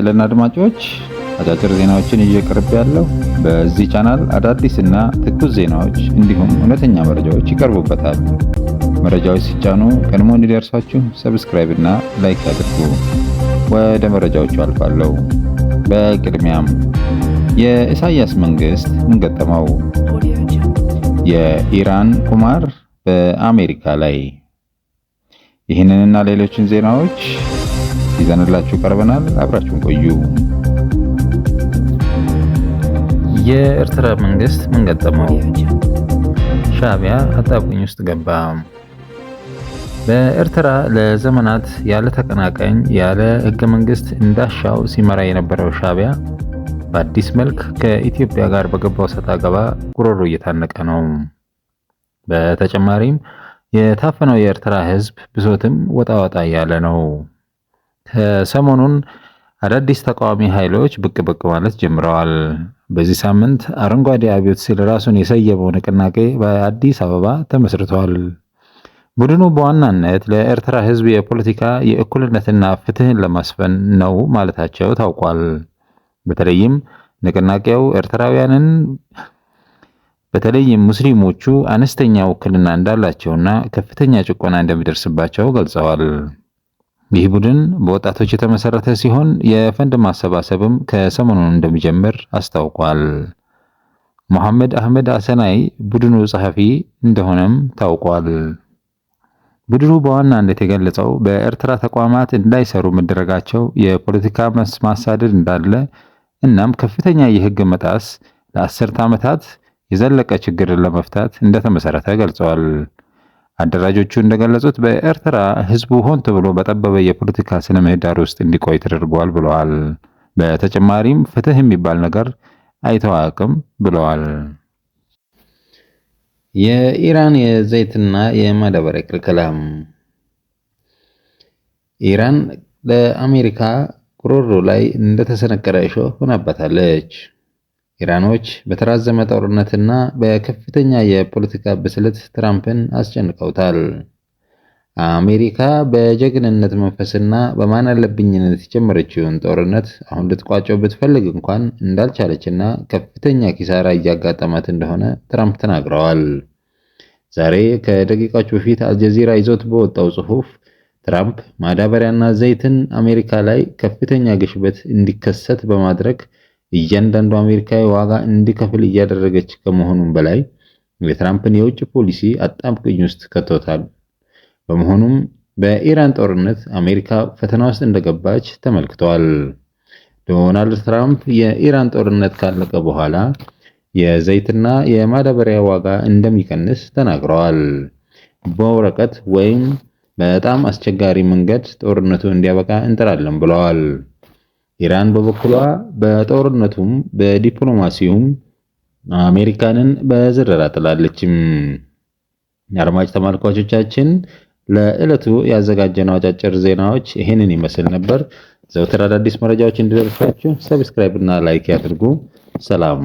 ይስጥልን አድማጮች፣ አጫጭር ዜናዎችን እየቀርብ ያለው በዚህ ቻናል አዳዲስና ትኩስ ዜናዎች እንዲሁም እውነተኛ መረጃዎች ይቀርቡበታል። መረጃዎች ሲጫኑ ቀድሞ እንዲደርሳችሁ ሰብስክራይብ እና ላይክ አድርጉ። ወደ መረጃዎቹ አልፋለሁ። በቅድሚያም የኢሳያስ መንግስት ምን ገጠመው? የኢራን ቁማር በአሜሪካ ላይ። ይህንንና ሌሎችን ዜናዎች ይዘንላችሁ ቀርበናል። አብራችሁን ቆዩ። የኤርትራ መንግስት ምን ገጠመው? ሻዕቢያ አጣብቂኝ ውስጥ ገባ። በኤርትራ ለዘመናት ያለ ተቀናቃኝ ያለ ህገ መንግስት እንዳሻው ሲመራ የነበረው ሻዕቢያ በአዲስ መልክ ከኢትዮጵያ ጋር በገባው ሰጣ ገባ ጉሮሮ እየታነቀ ነው። በተጨማሪም የታፈነው የኤርትራ ህዝብ ብሶትም ወጣ ወጣ እያለ ነው። ከሰሞኑን አዳዲስ ተቃዋሚ ኃይሎች ብቅ ማለት ጀምረዋል። በዚህ ሳምንት አረንጓዴ አብዮት ሲል ራሱን የሰየመው ንቅናቄ በአዲስ አበባ ተመስርቷል። ቡድኑ በዋናነት ለኤርትራ ህዝብ የፖለቲካ የእኩልነትና ፍትህን ለማስፈን ነው ማለታቸው ታውቋል። በተለይም ንቅናቄው ኤርትራውያንን በተለይም ሙስሊሞቹ አነስተኛ ውክልና እንዳላቸውና ከፍተኛ ጭቆና እንደሚደርስባቸው ገልጸዋል። ይህ ቡድን በወጣቶች የተመሰረተ ሲሆን የፈንድ ማሰባሰብም ከሰሞኑን እንደሚጀምር አስታውቋል። መሐመድ አህመድ አሰናይ ቡድኑ ጸሐፊ እንደሆነም ታውቋል። ቡድኑ በዋናነት የገለጸው በኤርትራ ተቋማት እንዳይሰሩ መደረጋቸው የፖለቲካ ማሳደድ እንዳለ እናም ከፍተኛ የህግ መጣስ ለአስርተ ዓመታት የዘለቀ ችግርን ለመፍታት እንደተመሰረተ ገልጸዋል። አደራጆቹ እንደገለጹት በኤርትራ ህዝቡ ሆን ተብሎ በጠበበ የፖለቲካ ስነ ምህዳር ውስጥ እንዲቆይ ተደርጓል ብለዋል። በተጨማሪም ፍትህ የሚባል ነገር አይተዋቅም ብለዋል። የኢራን የዘይትና የማዳበሪያ ክልከላ። ኢራን ለአሜሪካ ጉሮሮ ላይ እንደተሰነቀረ እሾህ ሆናባታለች። ኢራኖች በተራዘመ ጦርነትና በከፍተኛ የፖለቲካ ብስለት ትራምፕን አስጨንቀውታል። አሜሪካ በጀግንነት መንፈስና በማናለብኝነት የጀመረችውን ጦርነት አሁን ልትቋጨው ብትፈልግ እንኳን እንዳልቻለችና ከፍተኛ ኪሳራ እያጋጠማት እንደሆነ ትራምፕ ተናግረዋል። ዛሬ ከደቂቃዎች በፊት አልጀዚራ ይዞት በወጣው ጽሑፍ ትራምፕ ማዳበሪያና ዘይትን አሜሪካ ላይ ከፍተኛ ግሽበት እንዲከሰት በማድረግ እያንዳንዱ አሜሪካዊ ዋጋ እንዲከፍል እያደረገች ከመሆኑም በላይ የትራምፕን የውጭ ፖሊሲ አጣብቂኝ ውስጥ ከቶታል። በመሆኑም በኢራን ጦርነት አሜሪካ ፈተና ውስጥ እንደገባች ተመልክቷል። ዶናልድ ትራምፕ የኢራን ጦርነት ካለቀ በኋላ የዘይትና የማዳበሪያ ዋጋ እንደሚቀንስ ተናግረዋል። በወረቀት ወይም በጣም አስቸጋሪ መንገድ ጦርነቱ እንዲያበቃ እንጥራለን ብለዋል። ኢራን በበኩሏ በጦርነቱም በዲፕሎማሲውም አሜሪካንን በዝረራ ጥላለችም። አድማጭ ተመልካቾቻችን ለዕለቱ ያዘጋጀነው አጫጭር ዜናዎች ይህንን ይመስል ነበር። ዘውትር አዳዲስ መረጃዎች እንዲደርሷችሁ ሰብስክራይብ እና ላይክ ያድርጉ። ሰላም።